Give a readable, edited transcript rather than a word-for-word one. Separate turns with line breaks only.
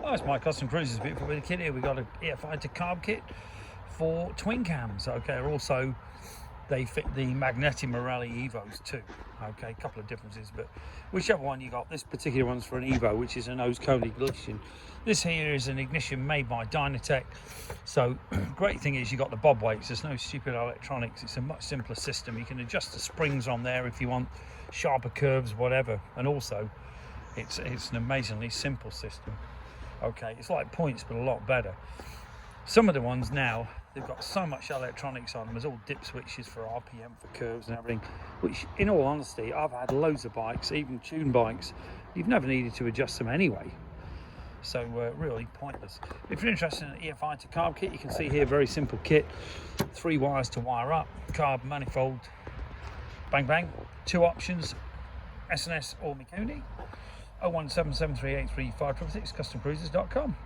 Oh, it's my Custom Cruisers beautiful bit of kit here. We've got an EFI to carb kit for twin cams. Okay, also they fit the Magneti Morelli Evos too. Okay, a couple of differences, but whichever one you got, this particular one's for an Evo, which is a nose cone ignition. This here is an ignition made by Dynatech. So great thing is you got the bob weights. There's no stupid electronics. It's a much simpler system. You can adjust the springs on there if you want sharper curves, whatever. And also it's an amazingly simple system. Okay, it's like points but a lot better. Some of the ones now, they've got so much electronics on them. There's all dip switches for RPM, for curves and everything, which in all honesty, I've had loads of bikes, even tuned bikes, you've never needed to adjust them anyway. So really pointless. If you're interested in an EFI to carb kit, you can see here, very simple kit. 3 wires to wire up, carb manifold, bang bang. 2 options, S&S or Mikuni. 01773835566, customcruisers.com.